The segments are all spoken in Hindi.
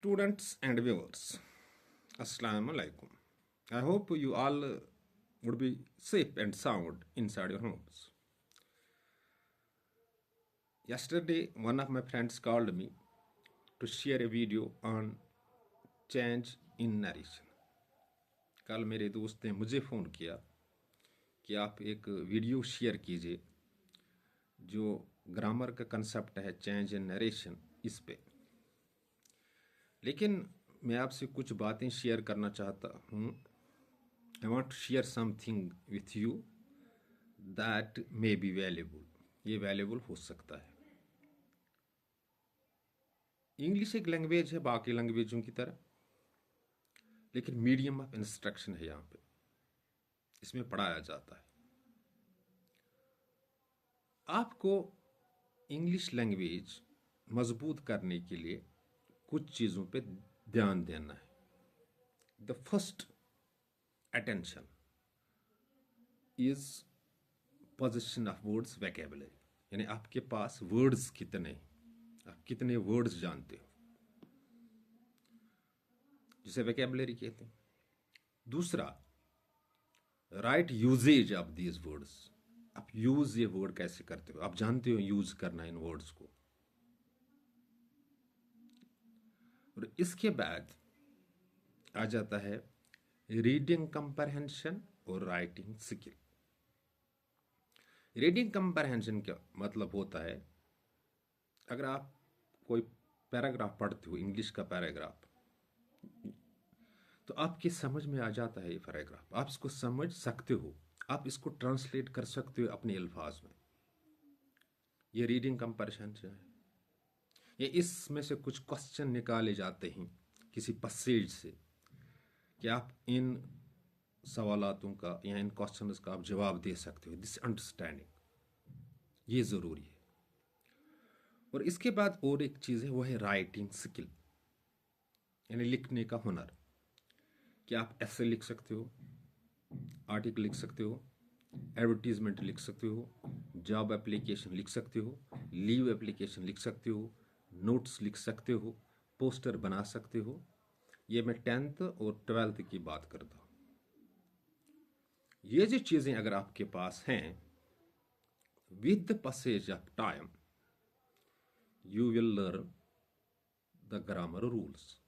Students and viewers, Assalamu alaikum. I hope you all would be safe and sound inside your homes. Yesterday, one of my friends called me to share a video on change in narration. कल मेरे दोस्त ने मुझे फ़ोन किया कि आप एक वीडियो शेयर कीजिए जो ग्रामर का कंसेप्ट है चेंज इन नरेशन इस पे। लेकिन मैं आपसे कुछ बातें शेयर करना चाहता हूँ। I want to share something with you that may be valuable. ये वैल्यूबल हो सकता है। इंग्लिश एक लैंग्वेज है बाकी लैंग्वेजों की तरह, लेकिन मीडियम ऑफ इंस्ट्रक्शन है। यहाँ पे इसमें पढ़ाया जाता है। आपको इंग्लिश लैंग्वेज मजबूत करने के लिए कुछ चीज़ों पे ध्यान देना है। The first attention is position of words vocabulary, यानी आपके पास वर्ड्स कितने, आप कितने वर्ड्स जानते हो, जिसे वोकैबुलरी कहते हैं। दूसरा, right usages of these words, आप यूज ये वर्ड कैसे करते हो, आप जानते हो यूज करना इन वर्ड्स को। और इसके बाद आ जाता है रीडिंग कंप्रहेंशन और राइटिंग स्किल। रीडिंग कंप्रहेंशन का मतलब होता है, अगर आप कोई पैराग्राफ पढ़ते हो, इंग्लिश का पैराग्राफ, तो आपकी समझ में आ जाता है ये पैराग्राफ, आप इसको समझ सकते हो, आप इसको ट्रांसलेट कर सकते हो अपने अल्फाज में। ये रीडिंग कंप्रहेंशन है। ये इसमें से कुछ क्वेश्चन निकाले जाते हैं किसी पैसेज से कि आप इन सवालातों का या इन क्वेश्चंस का आप जवाब दे सकते हो। दिस अंडरस्टैंडिंग ये ज़रूरी है। और इसके बाद और एक चीज़ है, वो है राइटिंग स्किल, यानी लिखने का हुनर। कि आप ऐसे लिख सकते हो, आर्टिकल लिख सकते हो, एडवर्टीजमेंट लिख सकते हो, जॉब एप्लीकेशन लिख सकते हो, लीव एप्लीकेशन लिख सकते हो, नोट्स लिख सकते हो, पोस्टर बना सकते हो। ये मैं 10th और 12th की बात करता हूँ। ये जो चीज़ें अगर आपके पास हैं, with the passage of time you will learn the grammar rules.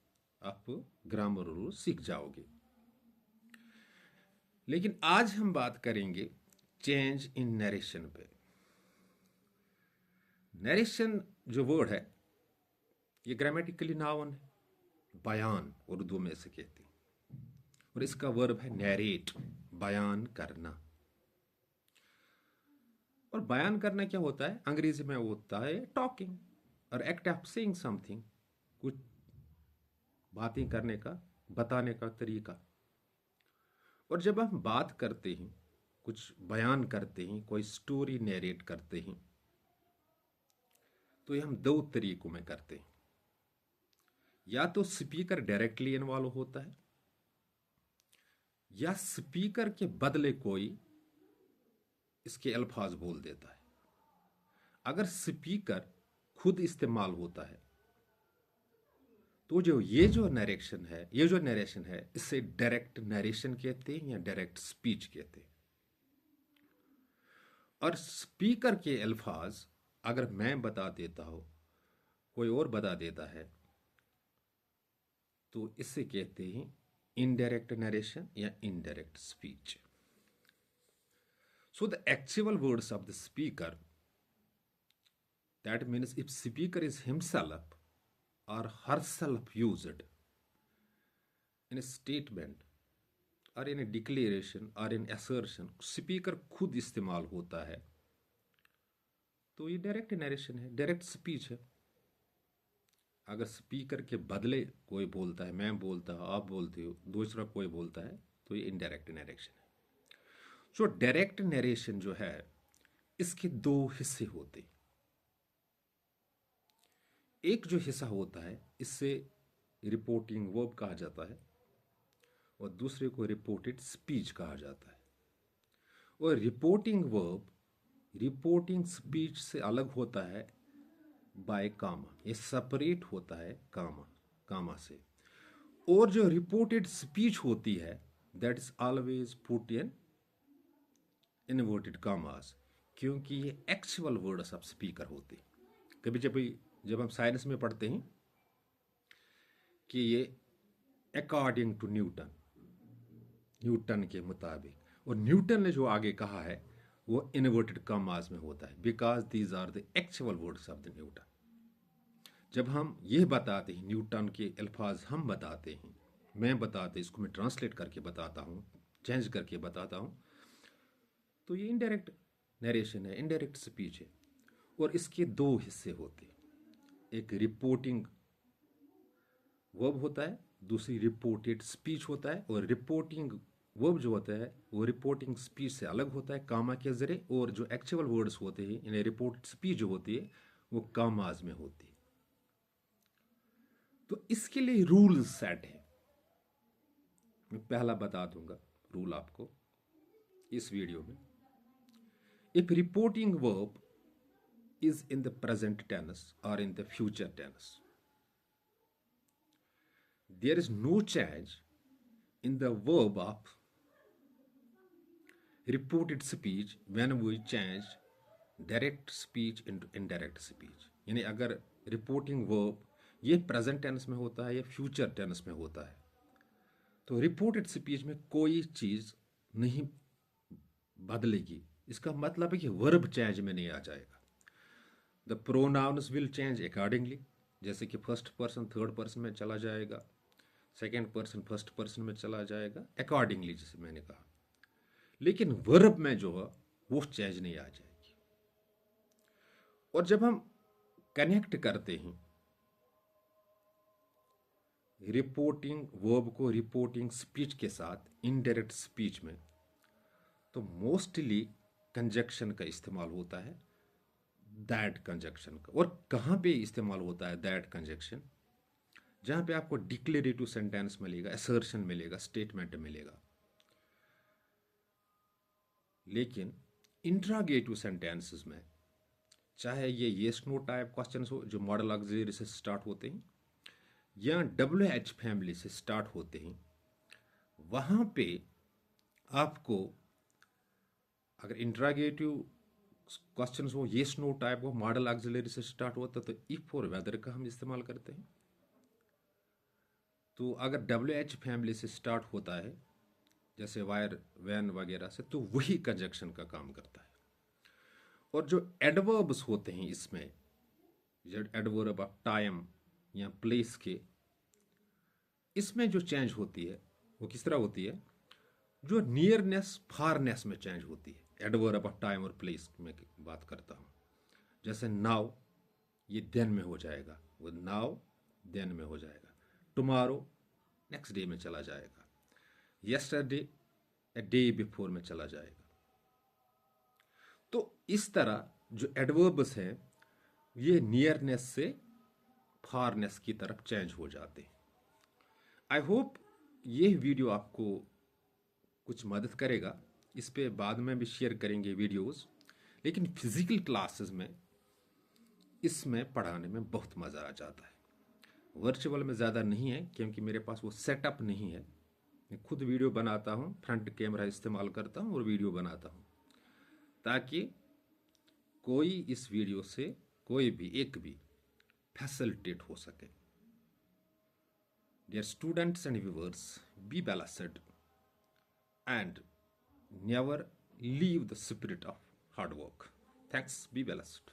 आप ग्रामर रूल्स सीख जाओगे। लेकिन आज हम बात करेंगे चेंज इन नरेशन पे। नरेशन जो वर्ड है, ये ग्रामेटिकली नाउन है, बयान उर्दू में से कहते हैं, और इसका वर्ब है नैरेट, बयान करना। और बयान करना क्या होता है, अंग्रेजी में होता है टॉकिंग, और एक्ट ऑफ सेइंग समथिंग, कुछ बातें करने का, बताने का तरीका। और जब हम बात करते हैं, कुछ बयान करते हैं, कोई स्टोरी नैरेट करते हैं, तो ये हम दो तरीकों में करते हैं। या तो स्पीकर डायरेक्टली इन्वॉल्व होता है, या स्पीकर के बदले कोई इसके अल्फाज बोल देता है। अगर स्पीकर खुद इस्तेमाल होता है तो ये जो नरेशन है इसे डायरेक्ट नरेशन कहते हैं या डायरेक्ट स्पीच कहते हैं। और स्पीकर के अल्फाज अगर मैं बता देता हूं, कोई और बता देता है, तो इसे कहते हैं इनडायरेक्ट नरेशन या indirect speech. So the actual words of the speaker, that means if speaker is himself or herself used in a statement or in a declaration or in assertion, speaker खुद इस्तेमाल होता है, तो ये डायरेक्ट नरेशन है, डायरेक्ट स्पीच है। अगर स्पीकर के बदले कोई बोलता है, मैं बोलता हूँ, आप बोलते हो, दूसरा कोई बोलता है, तो ये इनडायरेक्ट नरेशन है। सो डायरेक्ट नरेशन जो है, इसके दो हिस्से होते हैं। एक जो हिस्सा होता है, इससे रिपोर्टिंग वर्ब कहा जाता है, और दूसरे को रिपोर्टेड स्पीच कहा जाता है। और रिपोर्टिंग वर्ब रिपोर्टिंग स्पीच से अलग होता है बाय कामा, ये सेपरेट होता है कामा। कामा से। और जो रिपोर्टेड स्पीच होती है that is always put in inverted कामास, क्योंकि ये एक्चुअल वर्ड्स ऑफ स्पीकर होते हैं। कभी जब हम साइंस में पढ़ते हैं कि ये अकॉर्डिंग टू न्यूटन, न्यूटन के मुताबिक, और न्यूटन ने जो आगे कहा है वो इनवर्टेड कामास में होता है, because these are the actual words of the Newton. जब हम ये बताते हैं, न्यूटन के अल्फाज हम बताते हैं, मैं बताते, इसको मैं ट्रांसलेट करके बताता हूँ, चेंज करके बताता हूँ, तो ये इनडायरेक्ट नरेशन है, इनडायरेक्ट स्पीच है। और इसके दो हिस्से होते हैं, एक रिपोर्टिंग वर्ब होता है, दूसरी रिपोर्टेड स्पीच होता है। और रिपोर्टिंग वर्ब जो होता है वो रिपोर्टिंग स्पीच से अलग होता है कामा के जरिए, और जो एक्चुअल वर्ड्स होते हैं यानी रिपोर्टेड स्पीच जो होती है वो कामाज में होती है। तो इसके लिए रूल सेट है, मैं पहला बता दूंगा रूल आपको इस वीडियो में। If reporting verb is in the present tense or in the future tense, there is no change in the verb of reported speech when we change direct speech into indirect speech। यानी अगर रिपोर्टिंग वर्ब ये प्रेजेंट टेंस में होता है या फ्यूचर टेंस में होता है, तो रिपोर्टेड स्पीच में कोई चीज नहीं बदलेगी। इसका मतलब है कि वर्ब चेंज में नहीं आ जाएगा। The pronounce will change accordingly, जैसे कि फर्स्ट पर्सन थर्ड पर्सन में चला जाएगा, सेकेंड पर्सन फर्स्ट पर्सन में चला जाएगा, अकॉर्डिंगली जैसे मैंने कहा। लेकिन वर्ब में जो है वो चेंज नहीं आ जाएगी। और जब हम कनेक्ट करते हैं रिपोर्टिंग वर्ब को रिपोर्टिंग स्पीच के साथ इनडायरेक्ट स्पीच में, तो मोस्टली कंजक्शन का इस्तेमाल होता है, दैट कंजक्शन का। और कहाँ पे इस्तेमाल होता है दैट कंजक्शन? जहाँ पे आपको डिक्लेरेटिव सेंटेंस मिलेगा, असर्शन मिलेगा, स्टेटमेंट मिलेगा। लेकिन इंट्रागेटिव सेंटेंसेस में, चाहे ये येस नो टाइप क्वेश्चंस हो जो मॉडल ऑक्सिलरी से स्टार्ट होते हैं या WH फैमिली से स्टार्ट होते हैं, वहाँ पे आपको अगर इंट्रागेटिव क्वेश्चंस हो, येस नो टाइप हो, मॉडल ऑक्सिलरी से स्टार्ट होता तो इफ और वेदर का हम इस्तेमाल करते हैं। तो अगर WH फैमिली से स्टार्ट होता है जैसे वायर वैन वगैरह से, तो वही कंजक्शन का काम करता है। और जो एडवर्ब्स होते हैं इसमें, जो एडवर्ब ऑफ टाइम या प्लेस के, इसमें जो चेंज होती है वो किस तरह होती है? जो नियरनेस फारनेस में चेंज होती है। एडवर्ब ऑफ टाइम और प्लेस में बात करता हूँ। जैसे नाउ ये देन में हो जाएगा, वो नाउ देन में हो जाएगा। टुमारो नेक्स्ट डे में चला जाएगा। यस्टरडे ए डे बिफोर में चला जाएगा। तो इस तरह जो एडवर्ब्स हैं ये नियरनेस से फारनेस की तरफ चेंज हो जाते हैं। आई होप ये वीडियो आपको कुछ मदद करेगा। इस पे बाद में भी शेयर करेंगे वीडियोस, लेकिन फिजिकल क्लासेस में इसमें पढ़ाने में बहुत मज़ा आ जाता है। वर्चुअल में ज़्यादा नहीं है क्योंकि मेरे पास वो सेटअप नहीं है। मैं खुद वीडियो बनाता हूँ, फ्रंट कैमरा इस्तेमाल करता हूँ और वीडियो बनाता हूँ, ताकि कोई इस वीडियो से कोई भी एक भी फैसिलिटेट हो सके। Dear students and viewers, be blessed and never leave the spirit of hard work. Thanks, be blessed.